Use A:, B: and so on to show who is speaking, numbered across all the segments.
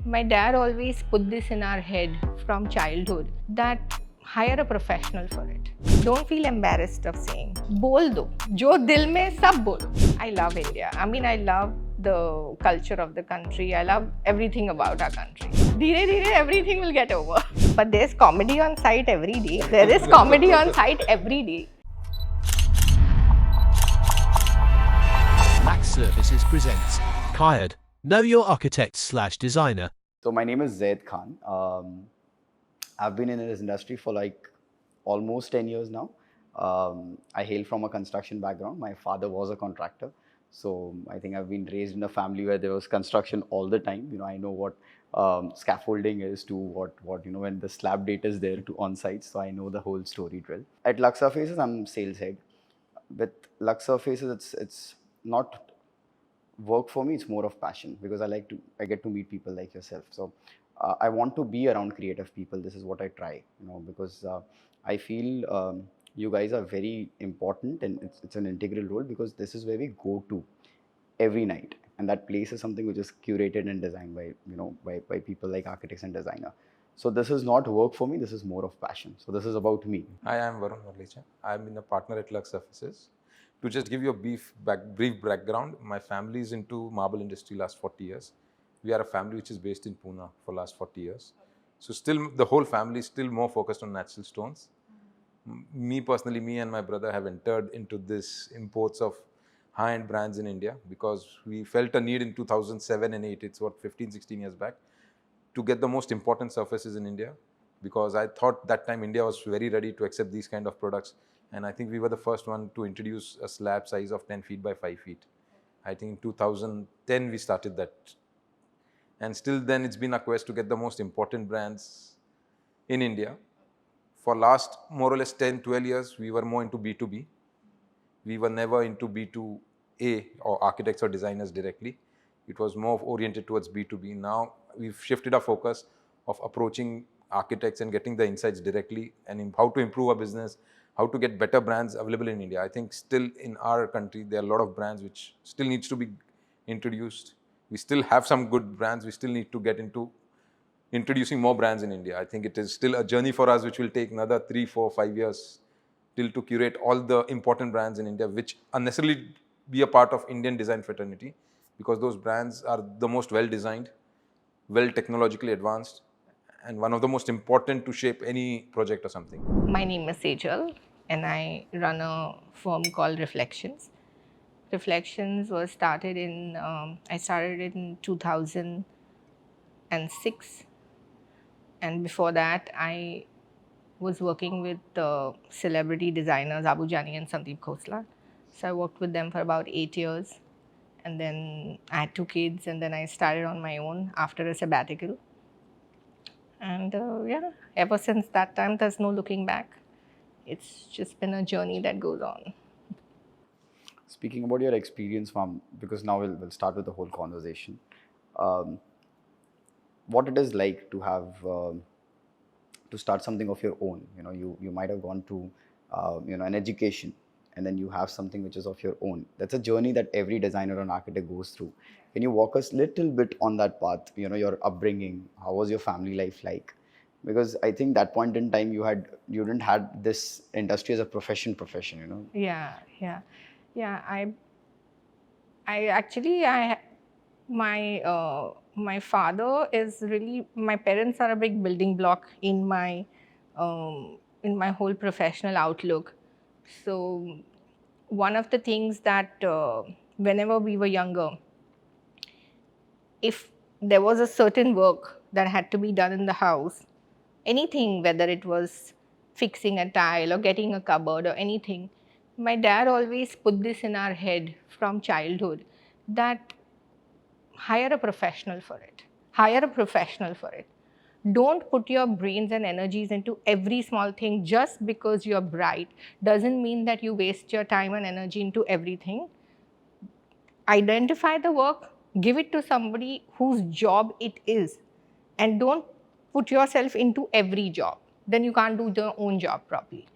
A: My dad always put this in our head from childhood that hire a professional for it. Don't feel embarrassed of saying. बोल दो जो दिल में सब बोलो. I love India. I mean, I love the culture of the country. I love everything about our country. धीरे धीरे everything will get over. But there's comedy on site every day. There is comedy on site every day.
B: Luxe Surfaces presents KYAD. Know your architect/designer.
C: So my name is Zaid Khan. I've been in this industry for like almost 10 years now. I hail from a construction background. My father was a contractor. So I think I've been raised in a family where there was construction all the time. You know, I know what scaffolding is to what when the slab date is there to on site. So I know the whole story drill. At Luxe Surfaces, I'm sales head. With Luxe Surfaces, it's not work for me. It's more of passion because I get to meet people like yourself. So I want to be around creative people. This is what I try, because I feel you guys are very important, and it's an integral role because this is where we go to every night, and that place is something which is curated and designed by by people like architects and designer. So this is not work for me. This is more of passion. So this is about me.
D: Hi, I am Varun Marlecha. I am a partner at Luxe Surfaces. To just give you a brief background, my family is into marble industry last 40 years. We are a family which is based in Pune for last 40 years. So still, the whole family is still more focused on natural stones. Me personally, me and my brother have entered into this imports of high-end brands in India because we felt a need in 2007 and 8, it's what 15, 16 years back, to get the most important surfaces in India, because I thought that time India was very ready to accept these kind of products. And I think we were the first one to introduce a slab size of 10 feet by 5 feet. I think in 2010 we started that. And still then it's been a quest to get the most important brands in India. For last more or less 10, 12 years, we were more into B2B. We were never into B2A or architects or designers directly. It was more oriented towards B2B. Now we've shifted our focus of approaching architects and getting the insights directly, and in how to improve our business, how to get better brands available in India. I think still in our country, there are a lot of brands which still needs to be introduced. We still have some good brands. We still need to get into introducing more brands in India. I think it is still a journey for us, which will take another 3, 4, 5 years till to curate all the important brands in India, which are necessarily be a part of Indian design fraternity, because those brands are the most well designed, well technologically advanced, and one of the most important to shape any project or something.
A: My name is Sejal, and I run a firm called Reflections. Reflections was started in, I started in 2006. And before that, I was working with celebrity designers Abu Jani and Sandeep Khosla. So I worked with them for about 8 years. And then I had 2 kids, and then I started on my own after a sabbatical. And ever since that time, there's no looking back. It's just been a journey that goes on.
C: Speaking about your experience, ma'am, because now we'll start with the whole conversation. What it is like to have to start something of your own. You might have gone to an education, and then you have something which is of your own. That's a journey that every designer and architect goes through. Can you walk us little bit on that path? Your upbringing. How was your family life like? Because I think that point in time you didn't had this industry as a profession.
A: Yeah. My father is really, my parents are a big building block in my whole professional outlook. So one of the things that whenever we were younger, if there was a certain work that had to be done in the house, anything, whether it was fixing a tile or getting a cupboard or anything, my dad always put this in our head from childhood that hire a professional for it. Hire a professional for it. Don't put your brains and energies into every small thing. Just because you're bright doesn't mean that you waste your time and energy into everything. Identify the work, give it to somebody whose job it is, and don't put yourself into every job. Then you can't do your own job properly.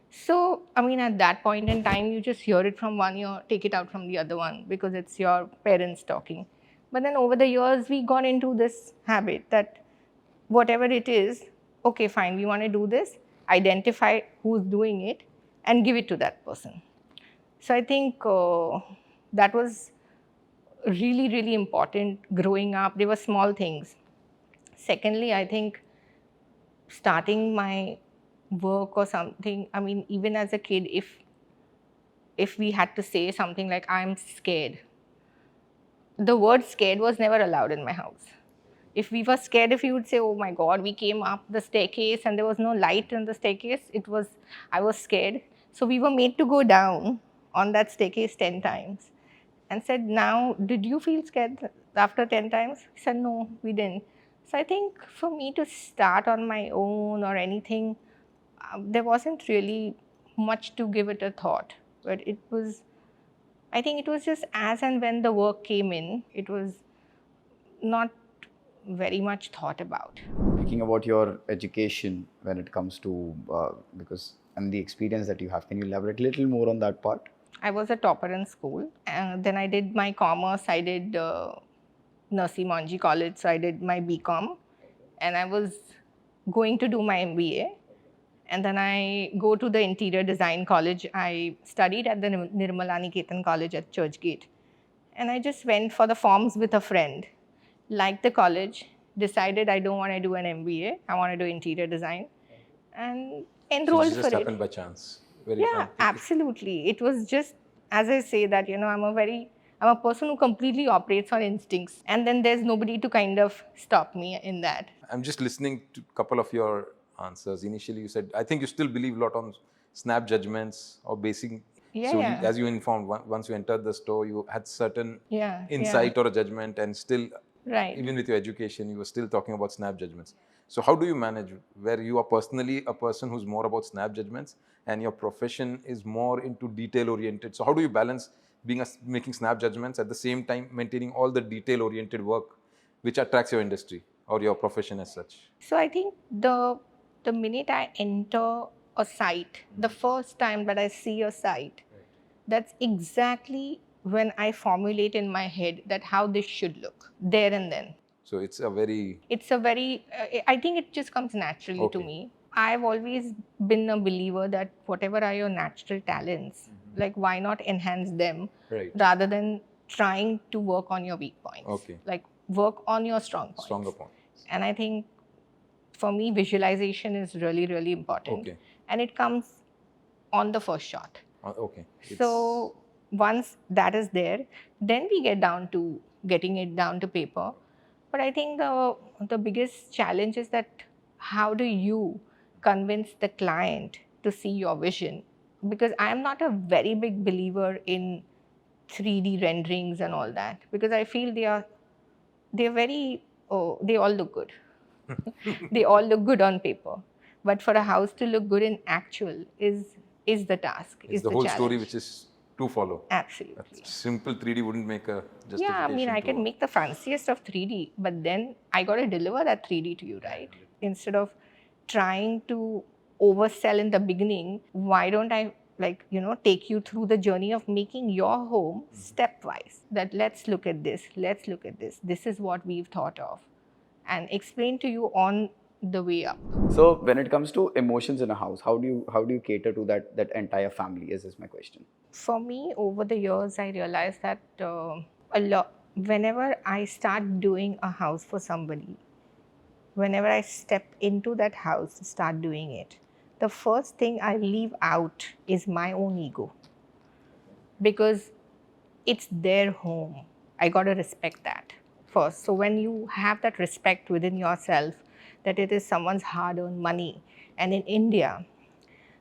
A: So, I mean, at that point in time, you just hear it from one ear, take it out from the other one, because it's your parents talking. But then over the years, we got into this habit that whatever it is, okay, fine, we want to do this, identify who's doing it, and give it to that person. So I think that was really, really important growing up. They were small things. Secondly, I think starting my work or something, I mean, even as a kid, if we had to say something like, I'm scared, the word scared was never allowed in my house. If we were scared, if you would say, oh my God, we came up the staircase and there was no light in the staircase, I was scared. So we were made to go down on that staircase 10 times and said, now, did you feel scared after 10 times? He said, no, we didn't. So I think for me to start on my own or anything, there wasn't really much to give it a thought. But I think it was just as and when the work came in, it was not very much thought about.
C: Speaking about your education when it comes to, because and the experience that you have, can you elaborate a little more on that part?
A: I was a topper in school. Then I did my commerce. I did Nursi Monji College, so I did my BCom. And I was going to do my MBA. And then I go to the interior design college. I studied at the Nirmala Niketan College at Churchgate. And I just went for the forms with a friend. Liked the college, decided I don't want to do an MBA. I want to do interior design. And
D: So
A: enrolled
D: this
A: for
D: just
A: it.
D: happened by chance. Very
A: Yeah,
D: frank.
A: absolutely. It was just, as I say, that, I'm a person who completely operates on instincts. And then there's nobody to kind of stop me in that.
D: I'm just listening to a couple of your answers. Initially, you said, I think you still believe a lot on snap judgments or basing.
A: Yeah,
D: So,
A: yeah.
D: as you informed, once you entered the store, you had certain
A: Yeah,
D: insight or a judgment, and still,
A: Right.
D: even with your education, you were still talking about snap judgments. So, how do you manage where you are personally a person who's more about snap judgments and your profession is more into detail oriented? So, how do you balance making snap judgments at the same time maintaining all the detail oriented work which attracts your industry or your profession as such?
A: So I think the minute I enter a site, the first time that I see a site, that's exactly when I formulate in my head that how this should look there and then.
D: So it's a very
A: It's a very, I think it just comes naturally to
D: Okay.
A: me. I've always been a believer that whatever are your natural talents, like why not enhance them
D: Right.
A: rather than trying to work on your weak points.
D: Okay.
A: Like work on your strong points.
D: stronger point.
A: And I think for me, visualization is really, really important.
D: Okay.
A: And it comes on the first shot.
D: Okay.
A: So once that is there, then we get down to getting it down to paper. But I think the biggest challenge is that how do you convince the client to see your vision? Because I am not a very big believer in 3D renderings and all that, because I feel they're very, they all look good. They all look good on paper, but for a house to look good in actual is the task,
D: It's
A: is
D: the
A: the
D: whole
A: challenge.
D: story which is to follow.
A: Absolutely.
D: Simple 3D wouldn't make a justification.
A: Yeah, I mean, I can make the fanciest of 3D, but then I got to deliver that 3D to you, right? Instead of trying to oversell in the beginning, why don't I take you through the journey of making your home stepwise? That let's look at this, this is what we've thought of, and explain to you on the way up.
C: So when it comes to emotions in a house, how do you cater to that entire family? Is my question.
A: For me, over the years, I realized that whenever I start doing a house for somebody, whenever I step into that house to start doing it, the first thing I leave out is my own ego, because it's their home. I got to respect that first. So when you have that respect within yourself that it is someone's hard-earned money, and in India,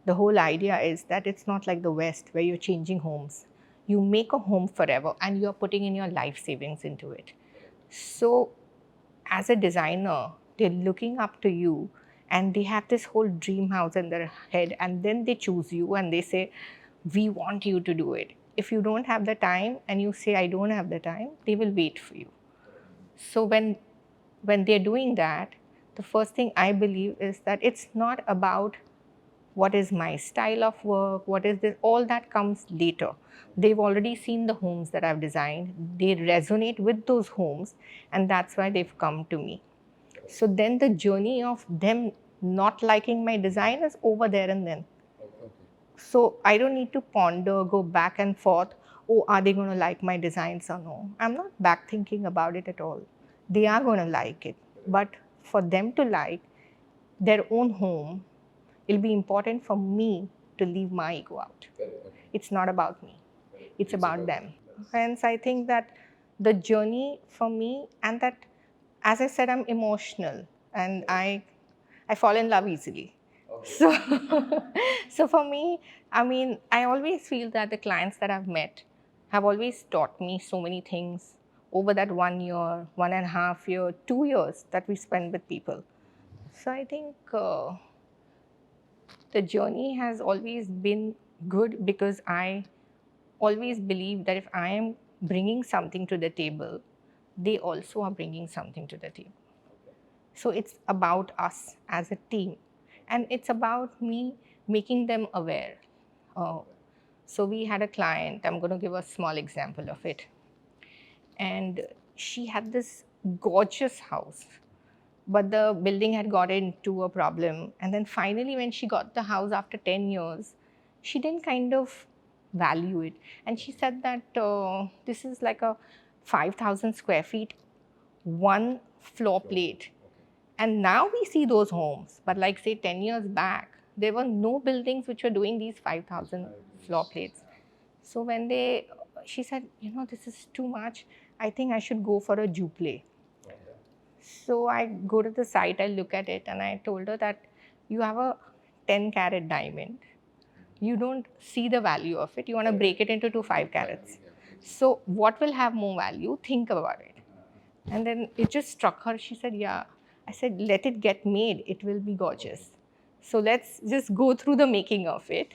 A: the whole idea is that it's not like the West where you're changing homes. You make a home forever and you're putting in your life savings into it. So as a designer, they're looking up to you and they have this whole dream house in their head, and then they choose you and they say, we want you to do it. If you don't have the time and you say, I don't have the time, they will wait for you. So when they're doing that, the first thing I believe is that it's not about what is my style of work, what is this, all that comes later. They've already seen the homes that I've designed, they resonate with those homes, and that's why they've come to me. So then the journey of them not liking my design is over there and then. So I don't need to ponder, go back and forth, oh, are they going to like my designs or no? I'm not back thinking about it at all. They are going to like it. But for them to like their own home, it'll be important for me to leave my ego out. It's not about me, it's about them. Hence, I think that the journey for me, and that, as I said, I'm emotional and I fall in love easily. So, so for me, I mean, I always feel that the clients that I've met have always taught me so many things over that 1 year, 1.5 year, 2 years that we spend with people. So I think the journey has always been good, because I always believe that if I am bringing something to the table, they also are bringing something to the table. So it's about us as a team, and it's about me making them aware. Uh, so we had a client, I'm going to give a small example of it. And she had this gorgeous house, but the building had got into a problem. And then finally, when she got the house after 10 years, she didn't kind of value it. And she said that this is like a 5,000 square feet, one floor plate. And now we see those homes, but like say 10 years back, there were no buildings which were doing these 5,000 floor plates. So when she said, this is too much. I think I should go for a Juple. So I go to the site, I look at it, and I told her that you have a 10-carat diamond. You don't see the value of it. You want to break it into two 5 carats. So what will have more value? Think about it. And then it just struck her. She said, yeah. I said, let it get made. It will be gorgeous. So let's just go through the making of it.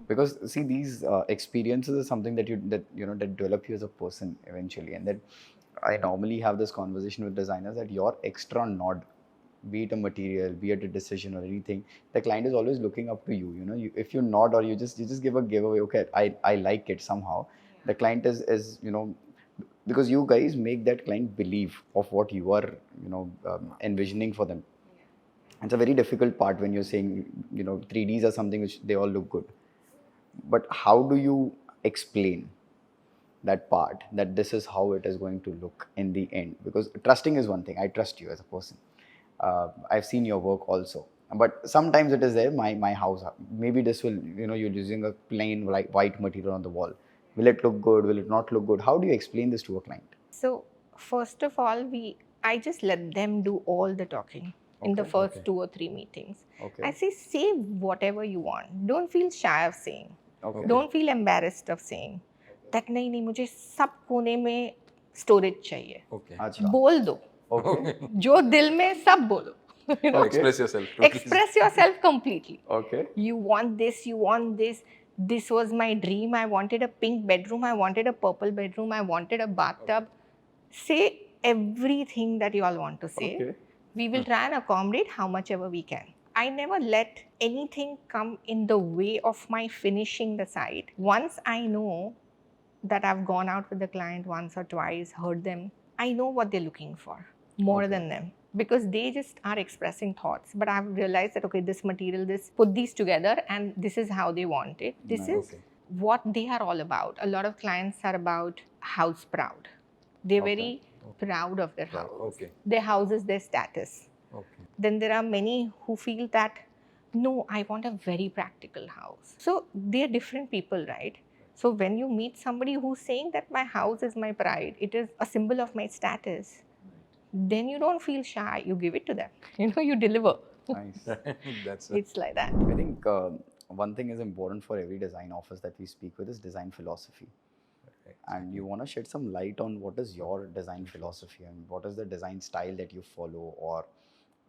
C: Because see, these experiences are something that that develop you as a person eventually, and that I normally have this conversation with designers, that your extra nod, be it a material, be it a decision or anything, the client is always looking up to you. If you nod, or you just give a giveaway, okay, I like it somehow. The client is because you guys make that client believe of what you are envisioning for them. It's a very difficult part when you're saying 3Ds are something which they all look good, but how do you explain that part, that this is how it is going to look in the end? Because trusting is one thing. I trust you as a person. I've seen your work also, but sometimes it is there, my house, maybe this will, you're using a plain white material on the wall. Will it look good? Will it not look good? How do you explain this to a client?
A: So first of all, I just let them do all the talking in the first 2 or 3 meetings. I say whatever you want. Don't feel shy of saying. Don't feel embarrassed of saying that नहीं मुझे सब कोने में storage चाहिए.
C: अच्छा.
A: बोल दो. जो दिल में सब बोलो.
D: Express yourself.
A: Express yourself completely.
C: Okay.
A: You want this, you want this. This was my dream. I wanted a pink bedroom. I wanted a purple bedroom. I wanted a bathtub. Say everything that you all want to say.
C: Okay.
A: We will try and accommodate how much ever we can. I never let anything come in the way of my finishing the site. Once I know that I've gone out with the client once or twice, heard them, I know what they're looking for more than them, because they just are expressing thoughts. But I've realized that, okay, this material, put these together, and this is how they want it. This is what they are all about. A lot of clients are about house proud. They're very proud of their house. Their house is their status. Then there are many who feel that, no, I want a very practical house. So they're different people, right? So when you meet somebody who's saying that my house is my pride, it is a symbol of my status, then you don't feel shy. You give it to them. You deliver.
C: Nice.
A: It's like that.
C: I think one thing is important for every design office that we speak with is design philosophy. And you want to shed some light on what is your design philosophy and what is the design style that you follow, or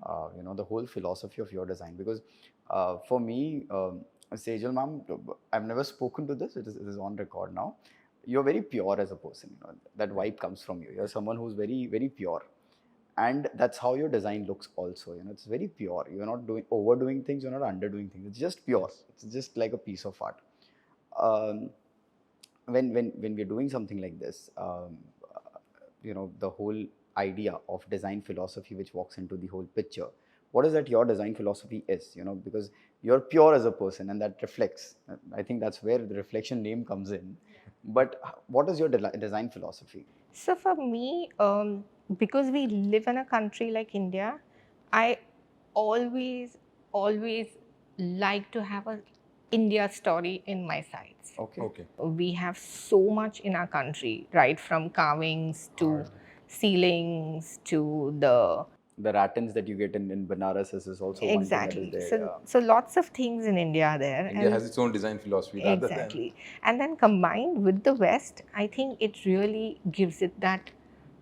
C: the whole philosophy of your design. Because for me, Sejal ma'am, I've never spoken to this. It is on record now. You're very pure as a person. That vibe comes from you. You're someone who's very, very pure. and that's how your design looks also. It's very pure. You're not overdoing things, you're not underdoing things. It's just pure. It's just like a piece of art. um, when we're doing something like this, the whole idea of design philosophy which walks into the whole picture, what is that your design philosophy is, because you're pure as a person and that reflects. I think that's where the reflection name comes in. But what is your design philosophy?
A: So for me, because we live in a country like India, I always, always like to have a India story in my sites.
C: Okay.
D: Okay.
A: We have so much in our country, right from carvings to ceilings to
C: The ratans that you get in Banaras is also one thing that is
A: exactly.
C: there.
A: So lots of things in India are there.
D: India
A: and
D: has its own design philosophy rather than.
A: exactly. And then combined with the West, I think it really gives it that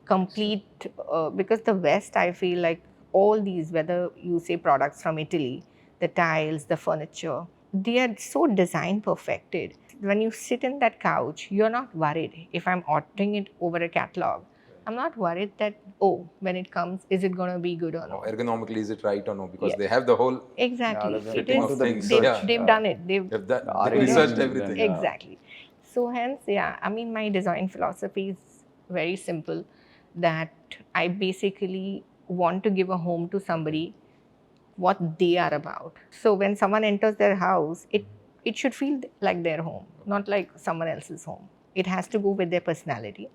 A: complete, because the West, I feel like all these, whether you say products from Italy, the tiles, the furniture, they are so design perfected. When you sit in that couch, you're not worried if I'm ordering it over a catalog. I'm not worried that, oh, when it comes, is it going to be good or
D: Or
A: not?
D: ergonomically, is it right or no? Because
A: Yeah.
D: they have the whole
A: Exactly.
C: they've
A: It
D: fitting
A: is,
D: of things.
A: they've,
D: Yeah.
A: they've done it. They've
D: They've
C: R&D
D: researched
C: has been
D: everything.
C: done, yeah.
A: exactly. So hence, yeah, I mean, my design philosophy is very simple, that I basically want to give a home to somebody what they are about. So when someone enters their house, it should feel like their home, not like someone else's home. It has to go with their personality.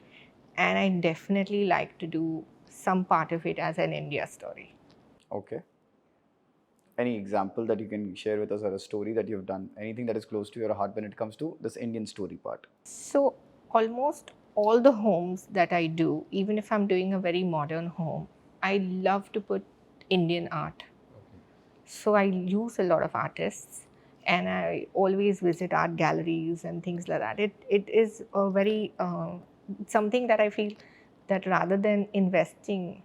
A: And I definitely like to do some part of it as an India story.
C: Okay. Any example that you can share with us, or a story that you've done? Anything that is close to your heart when it comes to this Indian story part?
A: So almost all the homes that I do, even if I'm doing a very modern home, I love to put Indian art. So I use a lot of artists, and I always visit art galleries and things like that. It is a very something that I feel that rather than investing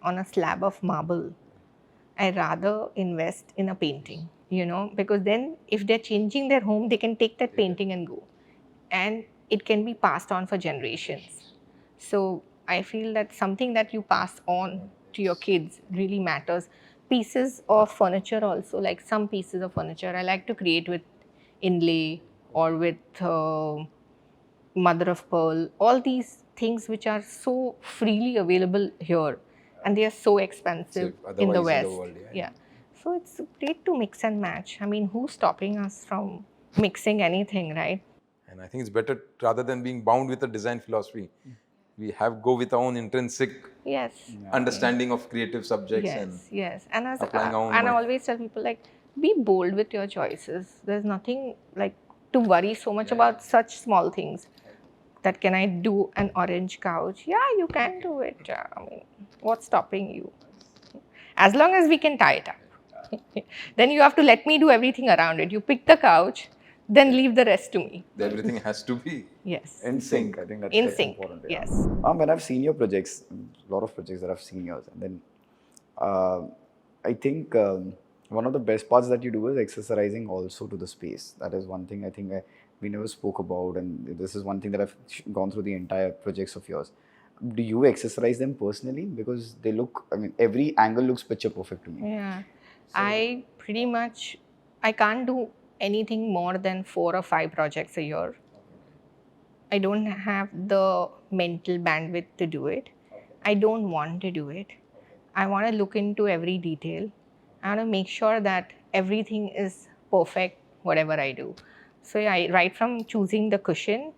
A: on a slab of marble, I rather invest in a painting, because then if they're changing their home, they can take that painting and go. And it can be passed on for generations. So I feel that something that you pass on to your kids really matters. Pieces of furniture also, like some pieces of furniture, I like to create with inlay or with mother of pearl, all these things which are so freely available here and they are so expensive in the
D: Otherwise in the
A: West.
D: world,
A: Yeah. So it's great to mix and match. I mean, who's stopping us from mixing anything, right?
D: And I think it's better rather than being bound with a design philosophy. We have go with our own intrinsic
A: Yes.
D: understanding of creative subjects and
A: Yes. And
D: applying our own
A: and I
D: mind.
A: always tell people, like, be bold with your choices. There's nothing like to worry so much about such small things. That can I do an orange couch? Yeah, you can do it. I mean, what's stopping you? As long as we can tie it up. Then you have to let me do everything around it. You pick the couch, then leave the rest to me.
D: Everything has to be
A: Yes.
C: In sync. I think that's,
A: In
C: that's
A: sync.
C: important. Yeah.
A: Yes.
C: When I've seen your projects, a lot of projects that I've seen yours, and then I think one of the best parts that you do is accessorizing also to the space. That is one thing I think we never spoke about, and this is one thing that I've gone through the entire projects of yours. Do you accessorize them personally? Because they look, I mean, every angle looks picture perfect to me.
A: Yeah. I pretty much, I can't do anything more than 4 or 5 projects a year. I don't have the mental bandwidth to do it. I don't want to do it. I want to look into every detail. I want to make sure that everything is perfect, whatever I do. So, yeah, right from choosing the cushion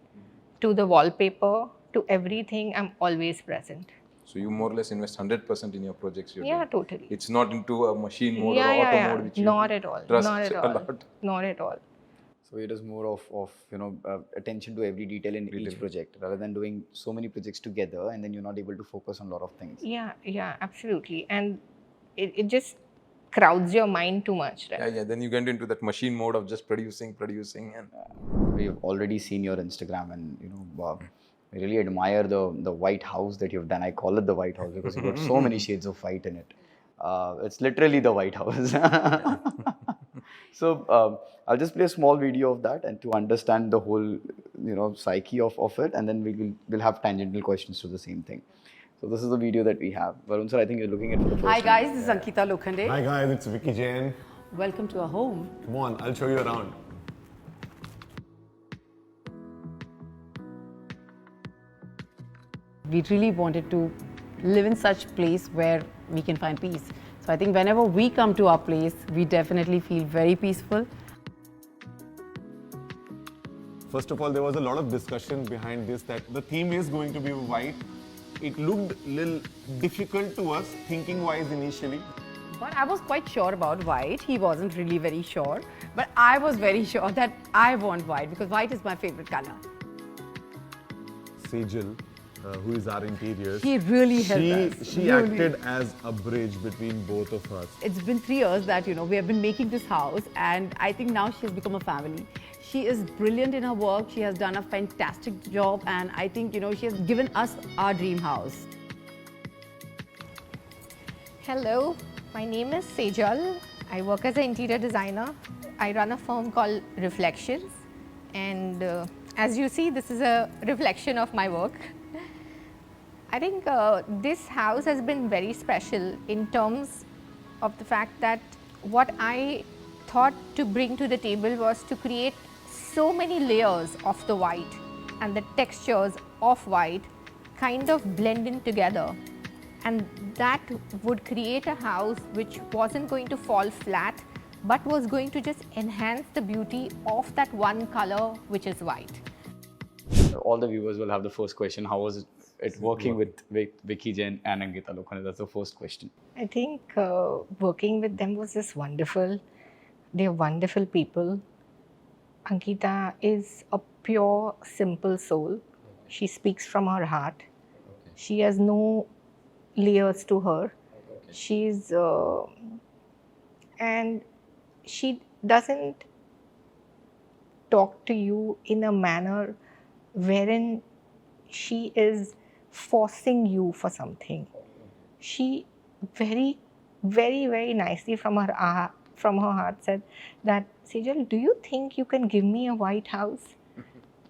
A: to the wallpaper to everything, I'm always present.
D: so you more or less invest 100% in your projects you're
A: Yeah,
D: doing.
A: totally.
D: It's not into a machine mode or
A: Yeah,
D: auto
A: yeah.
D: mode which you
A: Not at all.
D: trust
A: Not at
D: a
A: all.
D: lot.
A: Not at all.
C: So it is more of attention to every detail in each project, rather than doing so many projects together and then you're not able to focus on a lot of things.
A: Yeah, absolutely. And it just crowds your mind too much, right?
D: Yeah. Then you get into that machine mode of just producing, and
C: We've already seen your Instagram, and I really admire the white house that you've done. I call it the White House because you've got so many shades of white in it. It's literally the White House. So I'll just play a small video of that, and to understand the whole psyche of it, and then we'll have tangential questions to the same thing. So this is the video that we have. Varun sir, I think you're looking at it for the first
E: Hi
C: time.
E: guys, this is Ankita Lokande.
F: Hi guys, it's Vicky Jain.
E: Welcome to our home.
F: Come on, I'll show you around.
E: We really wanted to live in such place where we can find peace. So I think whenever we come to our place, we definitely feel very peaceful.
F: First of all, there was a lot of discussion behind this that the theme is going to be white. It looked a little difficult to us, thinking wise initially.
E: But I was quite sure about white. He wasn't really very sure. But I was very sure that I want white because white is my favorite color.
F: Sejal, who is our interiors,
E: He really helped us.
F: she
E: Really.
F: acted as a bridge between both of us.
E: It's been 3 years that, we have been making this house, and I think now she has become a family. She is brilliant in her work. She has done a fantastic job, and I think, she has given us our dream house.
A: Hello, my name is Sejal. I work as an interior designer. I run a firm called Reflections, and as you see, this is a reflection of my work. I think this house has been very special in terms of the fact that what I thought to bring to the table was to create so many layers of the white, and the textures of white kind of blend in together, and that would create a house which wasn't going to fall flat but was going to just enhance the beauty of that one color, which is white.
C: All the viewers will have the first question. How was it working with Vicky Jain and Ankita Lokande? That's the first question.
A: I think working with them was just wonderful. They're wonderful people. Ankita is a pure, simple soul. She speaks from her heart. She has no layers to her. She's and she doesn't talk to you in a manner wherein she is forcing you for something. She very, very, very nicely from her heart said that, Sejal, do you think you can give me a white house?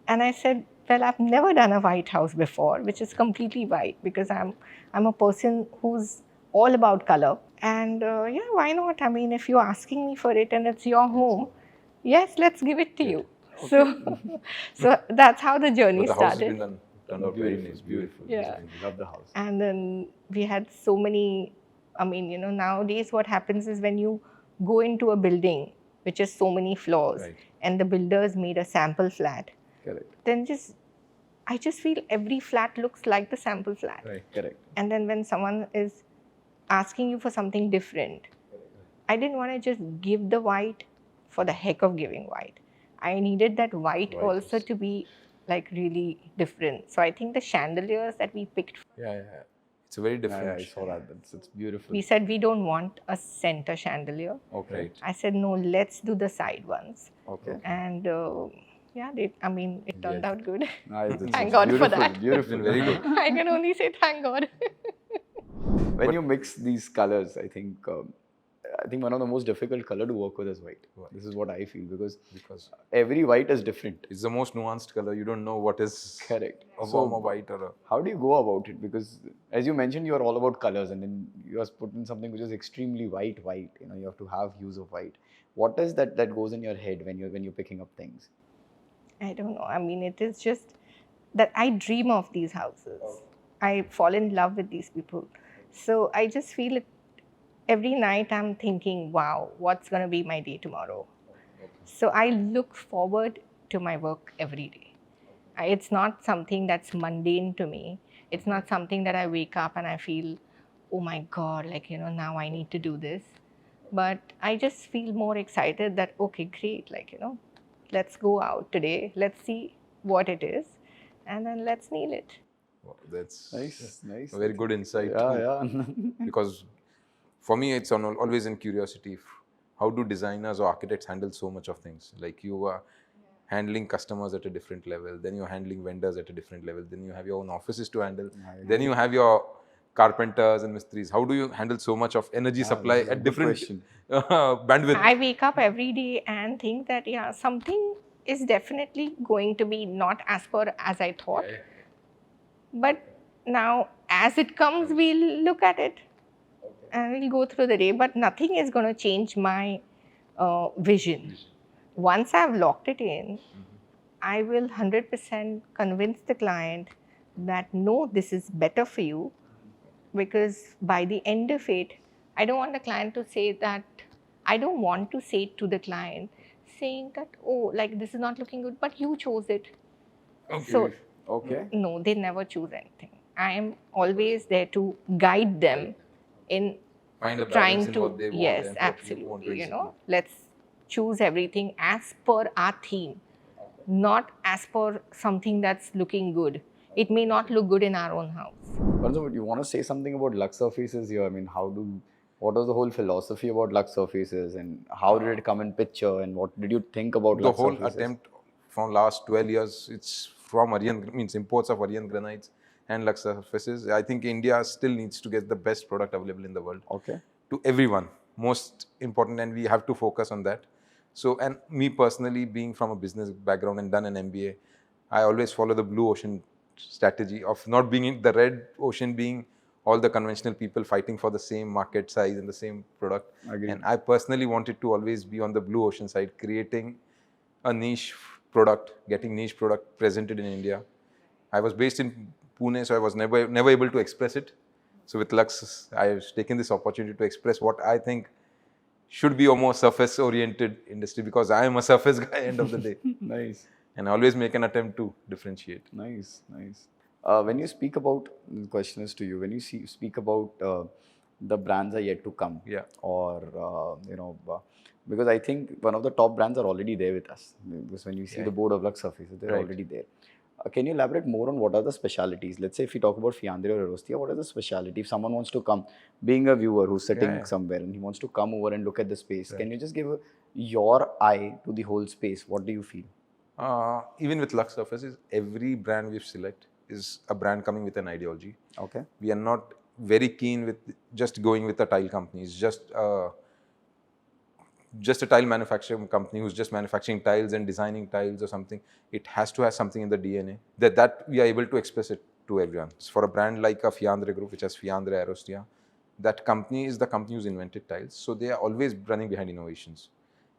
A: And I said, well, I've never done a white house before, which is completely white, because I'm a person who's all about color. And yeah, why not? I mean, if you're asking me for it and it's your home, yes, let's give it to you. So, so that's how the journey
D: But the house has
A: started.
D: been done out very nice, beautiful.
A: Yeah.
C: Love the house.
A: And then we had so many, I mean, nowadays what happens is when you go into a building which is so many floors,
D: Right.
A: and the builders made a sample flat,
C: Correct.
A: then I just feel every flat looks like the sample flat.
D: Right.
C: Correct.
A: And then when someone is asking you for something different, I didn't want to just give the white for the heck of giving white. I needed that white also to be like really different. So I think the chandeliers that we picked,
D: Yeah. It's a very
C: Yeah,
D: different.
C: I saw that. It's beautiful.
A: we said we don't want a center chandelier.
C: Okay.
D: Right.
A: I said, no, let's do the side ones.
C: Okay.
A: And yeah, it turned out good.
C: Nice.
A: Thank God for
C: beautiful,
A: that.
C: Beautiful.
D: Very good.
A: I can only say thank God.
C: When you mix these colors, I think one of the most difficult color to work with is white. This is what I feel, because every white is different.
D: It's the most nuanced color. You don't know what is
C: Correct.
D: a
C: So
D: warm or white or a.
C: how do you go about it? Because as you mentioned, you are all about colors, and then you are put in something which is extremely white. You have to have hues of white. What is that goes in your head when you're picking up things?
A: I don't know. I mean, it is just that I dream of these houses. I fall in love with these people. So I just feel it every night. I'm thinking, wow, what's going to be my day tomorrow? So I look forward to my work every day. It's not something that's mundane to me. It's not something that I wake up and I feel, oh my God, now I need to do this. But I just feel more excited that, okay, great, let's go out today. Let's see what it is, and then let's nail it.
D: Wow, that's
C: Nice.
D: a very good insight.
C: Yeah.
D: Because for me, it's always in curiosity. How do designers or architects handle so much of things? Like you are handling customers at a different level, then you're handling vendors at a different level, then you have your own offices to handle, then you have your carpenters and mistris. How do you handle so much of energy supply
C: this is a
D: at
C: good
D: different
C: question.
D: bandwidth?
A: I wake up every day and think that, yeah, something is definitely going to be not as per as I thought. But now, as it comes, we'll look at it and we'll go through the day. But nothing is going to change my vision. Once I've locked it in, I will 100% convince the client that no, this is better for you, because by the end of it, I don't want the client to say that, I don't want to say to the client saying that, oh, like this is not looking good, but you chose it. So,
C: Okay.
A: no, they never choose anything. I am always there to guide them in
D: Find a balance
A: trying
D: in
A: to,
D: what they want
A: yes,
D: and what you want to
A: absolutely,
D: execute.
A: let's choose everything as per our theme, not as per something that's looking good. It may not look good in our own house.
C: Also, you want to say something about Luxe Surfaces here? I mean, what was the whole philosophy about Luxe Surfaces, and how did it come in picture, and what did you think about
D: The
C: Luxe
D: whole
C: Surfaces?
D: attempt from last 12 years, it's from means imports of Aryan granites and Luxe Surfaces. I think India still needs to get the best product available in the world.
C: Okay.
D: To everyone, most important, and we have to focus on that. So, and me personally, being from a business background and done an MBA, I always follow the blue ocean strategy of not being in the red ocean, being all the conventional people fighting for the same market size and the same product.
C: Agreed.
D: And I personally wanted to always be on the blue ocean side, creating a niche product, getting niche product presented in India. I was based in Pune, so I was never able to express it. So with Lux, I've taken this opportunity to express what I think should be a more surface-oriented industry, because I am a surface guy end of the day.
C: Nice.
D: And I always make an attempt to differentiate.
C: Nice, nice. When you speak about, the question is to you, when you speak about the brands are yet to come,
D: Yeah.
C: or because I think one of the top brands are already there with us. Because when you see the board of Lux Surfaces, they're
D: Right.
C: already there. Can you elaborate more on what are the specialities? Let's say if you talk about Fiandre or Arostia, what are the speciality? If someone wants to come, being a viewer who's sitting somewhere and he wants to come over and look at the space, can you just give your eye to the whole space? What do you feel?
D: Even with Lux Surfaces, every brand we've select is a brand coming with an ideology.
C: Okay.
D: We are not very keen with just going with a tile company. It's just a tile manufacturing company who's just manufacturing tiles and designing tiles or something. It has to have something in the DNA that we are able to express it to everyone. So for a brand like a Fiandre group, which has Fiandre Arostia, that company is the company who's invented tiles. So they are always running behind innovations.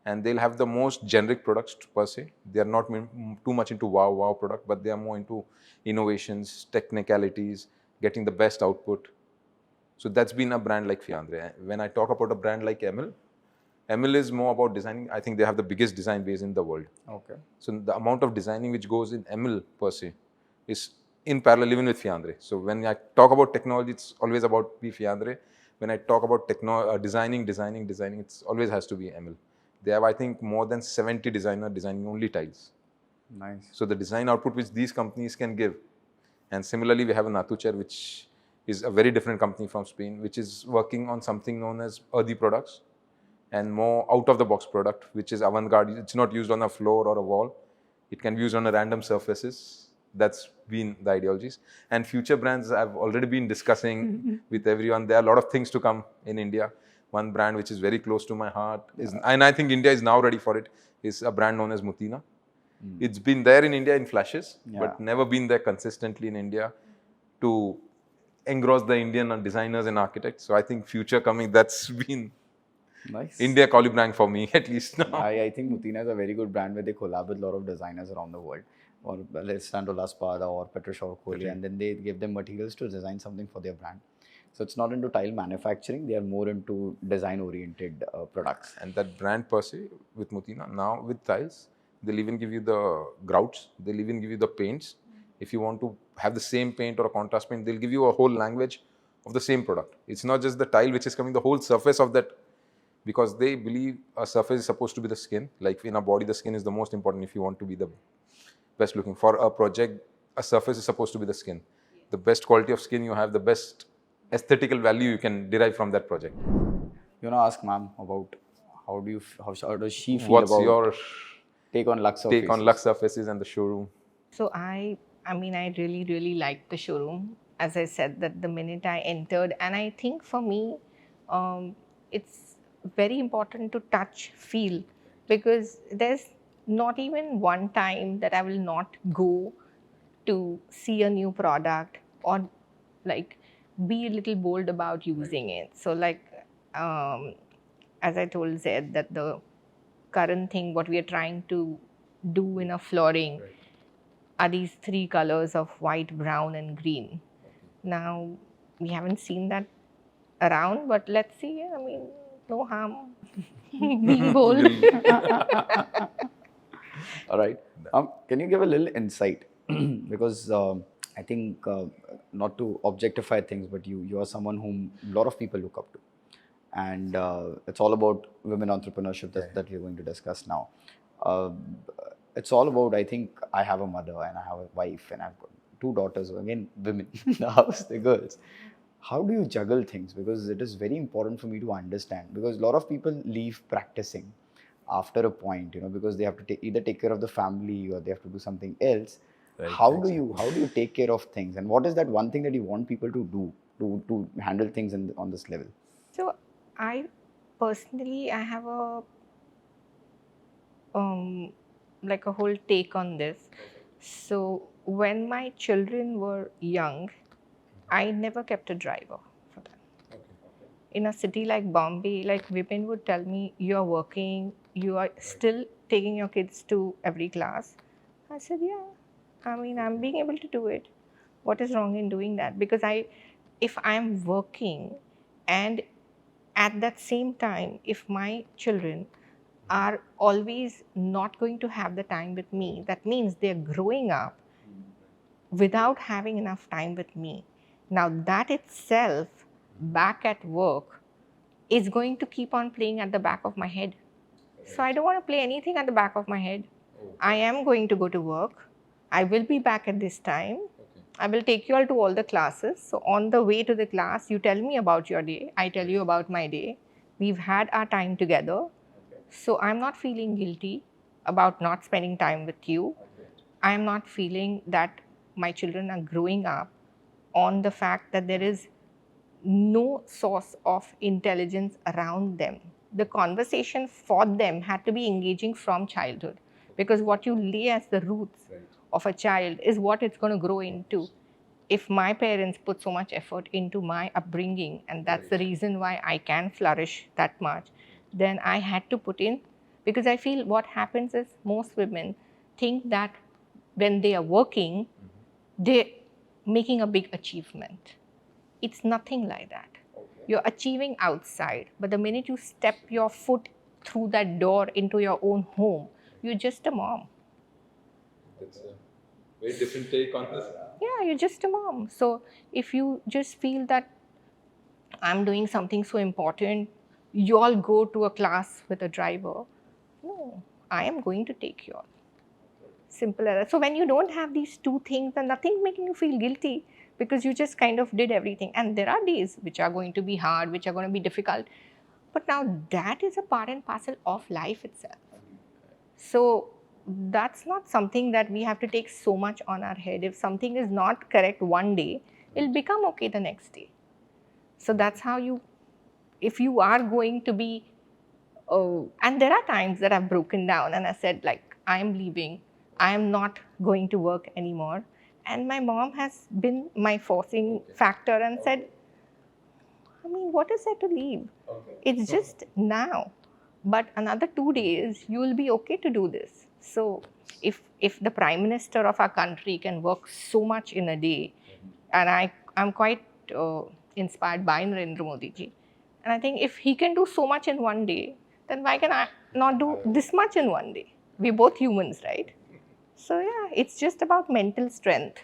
D: And they'll have the most generic products per se. They are not too much into wow product, but they are more into innovations, technicalities, getting the best output. So that's been a brand like Fiandre. When I talk about a brand like Emil is more about designing. I think they have the biggest design base in the world.
C: Okay.
D: So the amount of designing which goes in Emil per se is in parallel even with Fiandre. So when I talk about technology, it's always about Fiandre. When I talk about designing, it always has to be Emil. They have, I think, more than 70 designers designing only tiles.
C: Nice.
D: So the design output which these companies can give. And similarly, we have a Natucher, which is a very different company from Spain, which is working on something known as earthy products and more out-of-the-box product, which is avant-garde. It's not used on a floor or a wall. It can be used on a random surfaces. That's been the ideologies. And future brands, I've already been discussing with everyone. There are a lot of things to come in India. One brand which is very close to my heart, and I think India is now ready for it, is a brand known as Mutina. It's been there in India in flashes, but never been there consistently in India to engross the Indian designers and architects. So I think future coming, that's been
C: nice.
D: India calling brand for me, at least now.
C: I think Mutina is a very good brand where they collab with a lot of designers around the world. Or Alessandro La Spada or Petro Coli, and then they give them materials to design something for their brand. So it's not into tile manufacturing, they are more into design-oriented products.
D: And that brand per se, with Mutina, now with tiles, they'll even give you the grouts, they'll even give you the paints. If you want to have the same paint or a contrast paint, they'll give you a whole language of the same product. It's not just the tile which is coming, the whole surface of that, because they believe a surface is supposed to be the skin. Like in a body, the skin is the most important if you want to be the best looking. For a project, a surface is supposed to be the skin. The best quality of skin you have, the best aesthetical value you can derive from that project.
C: You want to ask ma'am about how does she feel
D: What's
C: about
D: your
C: take on Luxe Surfaces?
D: take on Luxe Surfaces and the showroom?
A: So I mean, I really liked the showroom. As I said, that the minute I entered, and I think for me, it's very important to touch, feel, because there's not even one time that I will not go to see a new product or like be a little bold about using it. So like, as I told Zaid, that the current thing, what we are trying to do in a flooring are these three colors of white, brown, and green. Now, we haven't seen that around, but let's see. I mean, no harm being bold.
C: All right. Can you give a little insight? Because I think not to objectify things, but you are someone whom a lot of people look up to, and it's all about women entrepreneurship that we're going to discuss now. Uh, it's all about. I think I have a mother and I have a wife and I've got two daughters. Again, women in the house, the girls. How do you juggle things? Because it is very important for me to understand. Because a lot of people leave practicing after a point, because they have to either take care of the family or they have to do something else.
D: Right,
C: How do you take care of things, and what is that one thing that you want people to do to handle things on this level?
A: So, I personally, I have a like a whole take on this. So, when my children were young, I never kept a driver for them. In a city like Bombay, like women would tell me, "You are working, you are still taking your kids to every class." I said, "Yeah, I mean, I'm being able to do it. What is wrong in doing that?" Because if I'm working and at that same time, if my children are always not going to have the time with me, that means they're growing up without having enough time with me. Now, that itself, back at work, is going to keep on playing at the back of my head. So, I don't want to play anything at the back of my head. I am going to go to work. I will be back at this time. I will take you all to all the classes. So, on the way to the class, you tell me about your day. I tell you about my day. We've had our time together. So, I'm not feeling guilty about not spending time with you. I'm not feeling that my children are growing up on the fact that there is no source of intelligence around them. The conversation for them had to be engaging from childhood, because what you lay as the roots of a child is what it's going to grow into. If my parents put so much effort into my upbringing, and that's the reason why I can flourish that much, then I had to put in, because I feel what happens is most women think that when they are working, they're making a big achievement. It's nothing like that. You're achieving outside, but the minute you step your foot through that door into your own home, you're just a mom.
D: That's a very different take on this.
A: Yeah, you're just a mom. So if you just feel that I'm doing something so important, you all go to a class with a driver. No, I am going to take you all. Simple as that. So when you don't have these two things, then nothing's making you feel guilty, because you just kind of did everything. And there are days which are going to be hard, which are going to be difficult. But now that is a part and parcel of life itself. So that's not something that we have to take so much on our head. If something is not correct one day, it'll become okay the next day. So that's how if you are going to be, and there are times that I've broken down and I said, like, I'm leaving, I'm not going to work anymore. And my mom has been my forcing factor and said, I mean, what is there to leave? It's just now. But another 2 days, you will be okay to do this. So if the Prime Minister of our country can work so much in a day, and I'm quite inspired by Narendra Modi ji, and I think if he can do so much in one day, then why can I not do this much in one day? We're both humans, right? So yeah, it's just about mental strength.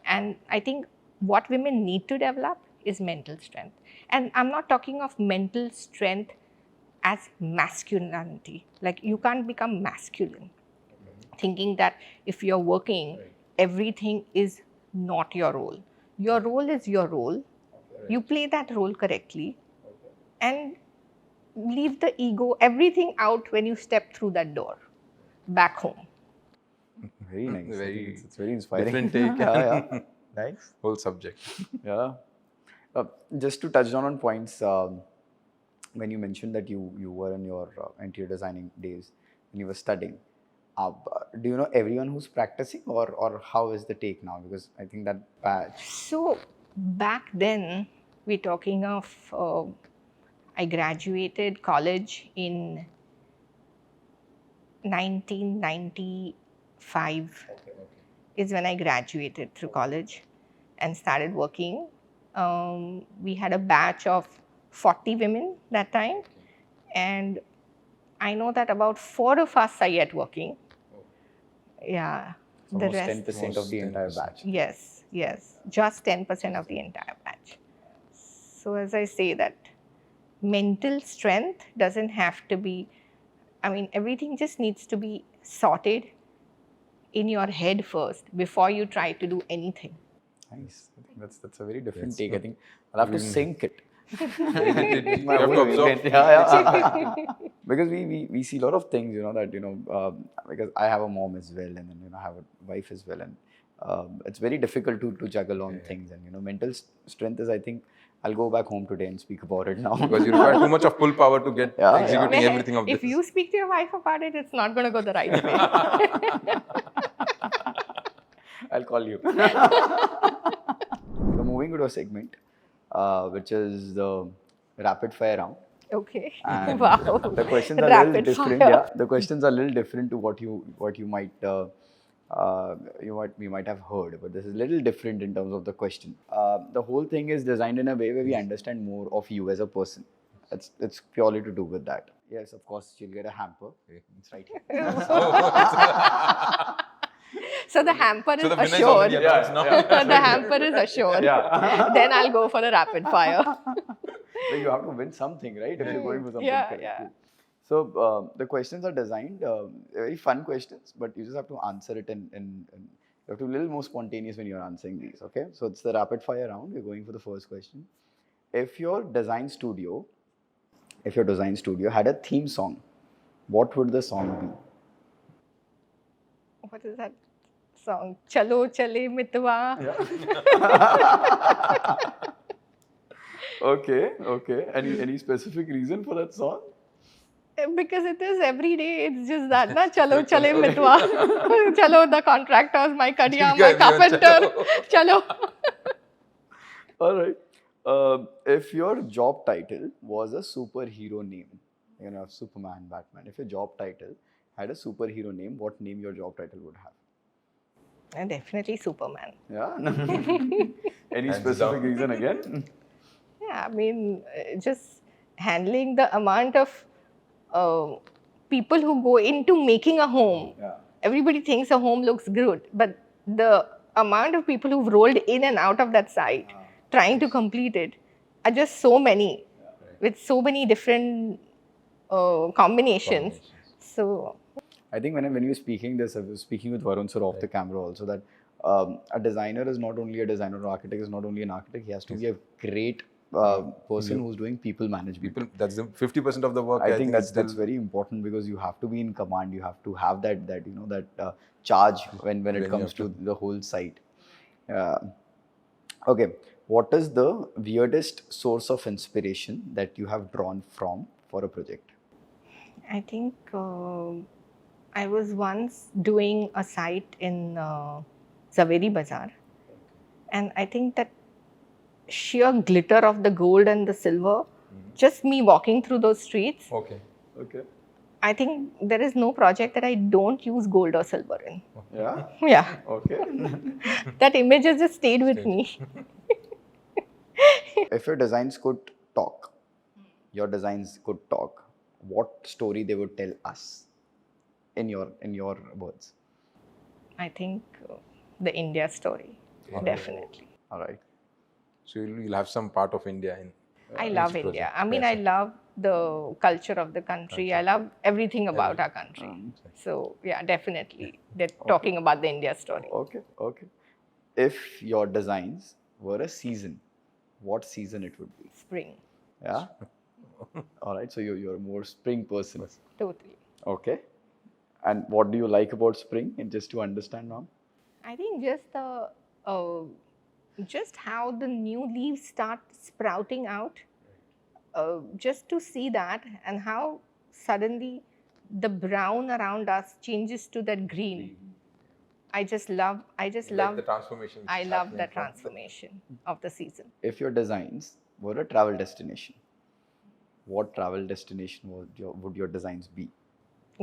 A: And I think what women need to develop is mental strength. And I'm not talking of mental strength as masculinity. Like, you can't become masculine thinking that if you're working, everything is not your role. Your role is your role. You play that role correctly, and leave the ego, everything out when you step through that door back home.
C: Very nice. I think
D: Very
C: it's very inspiring.
D: different take.
C: Yeah. Nice.
D: Whole subject.
C: Yeah. Just to touch on points, when you mentioned that you were in your interior designing days when you were studying, do you know everyone who's practicing, or how is the take now? Because I think that batch.
A: So back then, we're talking of, I graduated college in 1995 is when I graduated through college and started working. We had a batch of 40 women that time, and I know that about 4 of us are yet working. Yeah, the
C: Almost
A: rest.
C: 10% of the entire
D: 10%.
C: batch.
A: Yes, yes, just 10% of the entire batch. So as I say that mental strength doesn't have to be, I mean, everything just needs to be sorted in your head first before you try to do anything.
C: Nice. I think that's a very different
D: That's
C: take. I
D: not-
C: think I'll have to
D: we-
C: sync it.
D: You
C: My
D: have
C: own
D: to absorb.
C: wavelength. Yeah. Because we see a lot of things, that, because I have a mom as well, and then, I have a wife as well. And it's very difficult to juggle on things. And, mental strength is, I think, I'll go back home today and speak about it now.
D: Because you require too much of pull power to get
C: Yeah,
D: executing
A: Man,
D: everything of
A: if
D: this.
A: you speak to your wife about it, it's not going to go the right way.
C: I'll call you. So moving to a segment, which is the rapid fire round.
A: Okay.
C: And
A: Wow.
C: the questions are a little
A: Rapid
C: different.
A: fire.
C: Yeah, the questions are a little different to what you might we might have heard, but this is a little different in terms of the question. The whole thing is designed in a way where we understand more of you as a person. It's purely to do with that. Yes, of course, you'll get a hamper. It's right here.
A: So the hamper is
D: So the winner is
A: assured.
D: already announced now.
A: The hamper is assured. Then I'll go for the rapid fire.
C: So you have to win something, right? If you're going for something
A: Yeah,
C: correct.
A: yeah.
C: So the questions are designed, very fun questions, but you just have to answer it in you have to be a little more spontaneous when you're answering these, okay? So it's the rapid fire round. We're going for the first question. If your design studio had a theme song, what would the song be?
A: What is that song? Chalo chale mitwa.
C: Okay. Any specific reason for that song?
A: Because it is every day, it's just that, na? Chalo chale mitwa. Chalo, the contractors, my kadiya, my carpenter. Chalo.
C: All right. If your job title was a superhero name, Superman, Batman. If your job title had a superhero name, what name your job title would have?
A: And definitely Superman.
C: Yeah. Any
D: Hands
C: specific
D: down.
C: reason again?
A: Yeah, I mean, just handling the amount of people who go into making a home.
C: Yeah.
A: Everybody thinks a home looks good, but the amount of people who've rolled in and out of that site trying to complete it are just so many, with so many different combinations. So,
C: I think when you were speaking this, I was speaking with Varun sir off the camera also, that a designer is not only a designer, or architect is not only an architect, he has to be a great person who's doing people management.
D: People, that's the 50% of the work.
C: I think that's
D: still
C: very important, because you have to be in command. You have to have that charge when
D: When
C: it
D: you
C: comes
D: have
C: to the whole site. Okay, what is the weirdest source of inspiration that you have drawn from for a project?
A: I think I was once doing a site in Zaveri Bazaar, and I think that sheer glitter of the gold and the silver, just me walking through those streets,
D: Okay.
A: I think there is no project that I don't use gold or silver in.
C: Yeah.
A: Yeah,
C: Okay.
A: that image has just stayed with me.
C: If your designs could talk, what story they would tell us in your words?
A: I think the India story, definitely.
C: All right.
D: So you'll have some part of India in.
A: I love
D: each
A: India.
D: project.
A: I mean,
D: Yes,
A: I love the culture of the country. I love everything about our country. So, yeah, definitely. They're talking about the India story.
C: Okay. If your designs were a season, what season it would be?
A: Spring.
C: Yeah. All right. So you're a more spring person.
A: Totally.
C: Okay. And what do you like about spring? And just to understand, ma'am.
A: I think just the just how the new leaves start sprouting out, just to see that, and how suddenly the brown around us changes to that green. I just love
D: the transformation. which
A: I
D: is
A: love
D: happening
A: the
D: from
A: transformation of the season.
C: If your designs were a travel destination, what travel destination would your designs be?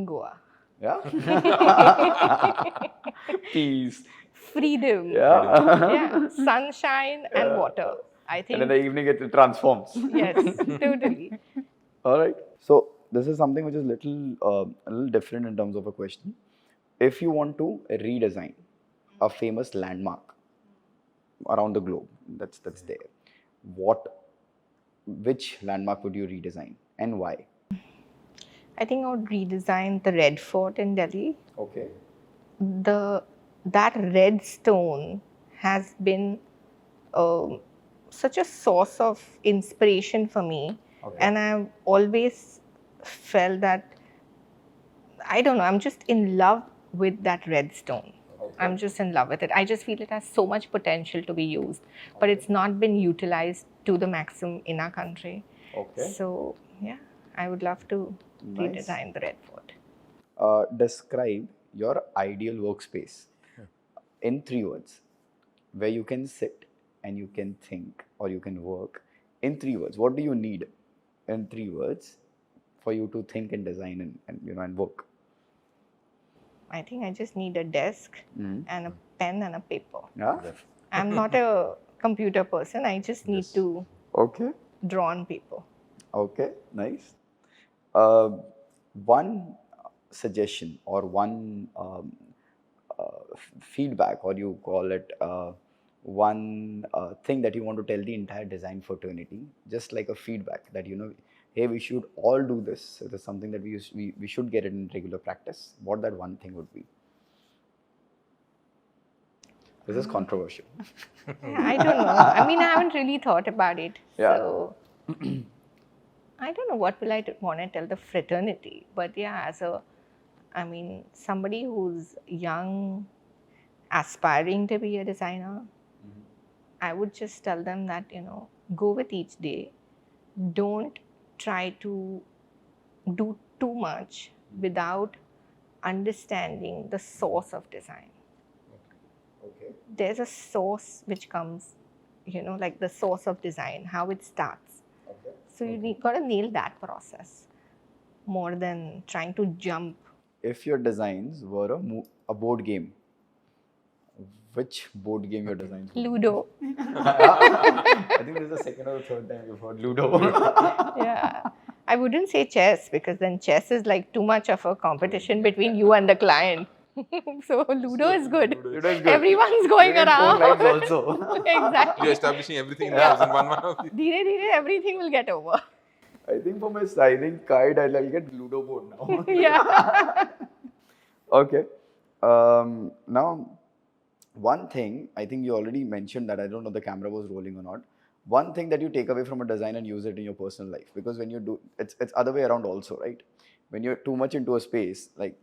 A: Goa.
C: Yeah. Peace.
A: Freedom.
C: Yeah.
A: Yeah. Sunshine and water. I
C: And in
A: think
C: the evening it transforms.
A: yes, totally.
C: All right. So this is something which is a little different in terms of a question. If you want to redesign a famous landmark around the globe that's there, which landmark would you redesign and why?
A: I think I would redesign the Red Fort in Delhi.
C: Okay.
A: That red stone has been such a source of inspiration for me,
C: Okay.
A: and I've always felt that I don't know. I'm just in love with that red stone. I'm just in love with it. I just feel it has so much potential to be used, but it's not been utilized to the maximum in our country.
C: Okay.
A: So yeah, I would love to
C: Nice.
A: redesign the Red Fort.
C: Describe your ideal workspace in 3 words, where you can sit and you can think or you can work in 3 words. What do you need in 3 words for you to think and design and work?
A: I think I just need a desk
C: Mhm.
A: and a pen and a paper.
C: Yeah.
A: I'm not a computer person. I just need to
C: Okay.
A: draw on paper.
C: Okay. Nice. Uh, one suggestion or one feedback, or you call it one thing that you want to tell the entire design fraternity, just like a feedback that hey, we should all do this. It is something that we should get it in regular practice. What that one thing would be? This is controversial.
A: Yeah, I don't know. I mean, I haven't really thought about it.
C: Yeah.
A: So I don't know what will I want to tell the fraternity. But yeah, somebody who's young, aspiring to be a designer, I would just tell them that, go with each day. Don't try to do too much without understanding the source of design.
C: Okay.
A: There's a source which comes, like the source of design, how it starts.
C: Okay.
A: So you got to nail that process more than trying to jump.
C: If your designs were a board game, which board game your designs would be?
A: Ludo.
C: I think this is the second or the third time you've heard Ludo.
A: Yeah. I wouldn't say chess, because then chess is like too much of a competition between you and the client. So Ludo is good.
C: Ludo is good.
A: Everyone's going
C: You get 4
A: around.
C: lives also.
A: Exactly.
D: You're establishing everything in the house in one.
A: Dheere, everything will get over.
C: I think for my signing card, I'll get Ludo board now.
A: Yeah.
C: Okay. Now, one thing, I think you already mentioned that, I don't know if the camera was rolling or not. One thing that you take away from a design and use it in your personal life, because when you do, it's other way around also, right? When you're too much into a space, like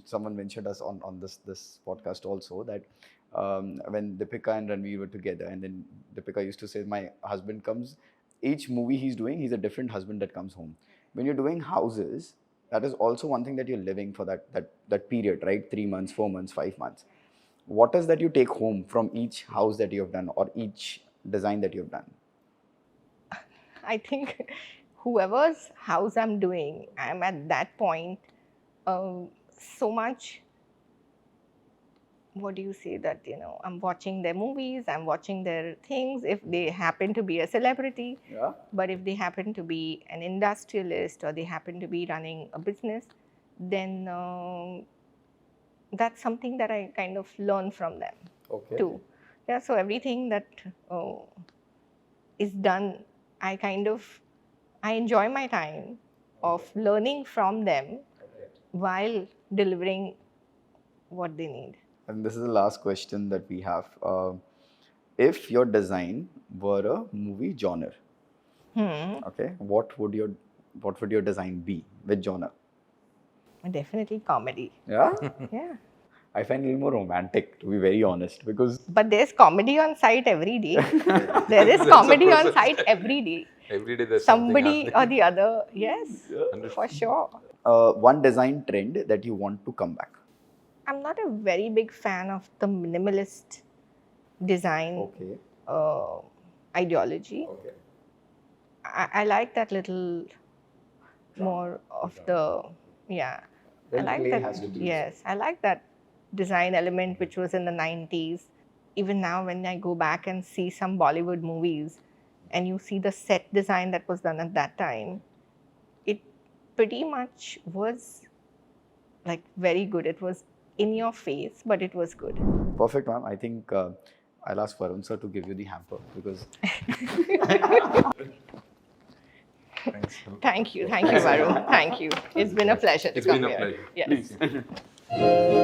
C: someone mentioned us on this podcast also, that when Deepika and Ranveer were together, and then Deepika used to say, my husband comes, each movie he's doing, he's a different husband that comes home. When you're doing houses, that is also one thing that you're living for that period, right? 3 months, 4 months, 5 months. What is that you take home from each house that you have done or each design that you have done?
A: I think whoever's house I'm doing, I'm at that point so much, what do you say, that, I'm watching their movies, I'm watching their things, if they happen to be a celebrity.
C: Yeah.
A: But if they happen to be an industrialist or they happen to be running a business, then that's something that I kind of learn from them.
C: Okay.
A: Too. Yeah, so everything that is done, I enjoy my time of learning from them while delivering what they need.
C: And this is the last question that we have. If your design were a movie genre, okay, what would your design be? Which genre?
A: Definitely comedy.
C: Yeah.
A: Yeah.
C: I find it a little more romantic, to be very honest, because
A: But there's comedy on site every day. There is
D: That's a
A: comedy on
D: process.
A: site every day.
D: Every day there's
A: Somebody
D: something
A: or the other. Yes, for sure.
C: one design trend that you want to come back.
A: I'm not a very big fan of the minimalist design
C: Okay.
A: ideology.
C: Okay.
A: I like that little more of the, yeah. I
C: Little
A: like
C: play
A: that.
C: has to be
A: Yes, I like that design element which was in the 90s. Even now, when I go back and see some Bollywood movies and you see the set design that was done at that time, it pretty much was like very good. It was in your face, but it was good.
C: Perfect, ma'am. I think I'll ask Varun sir to give you the hamper because
A: Thank you, Varun. Thank you. It's been a pleasure to
D: It's
A: come
D: been a
A: here.
D: pleasure.
A: Yes.
D: Please.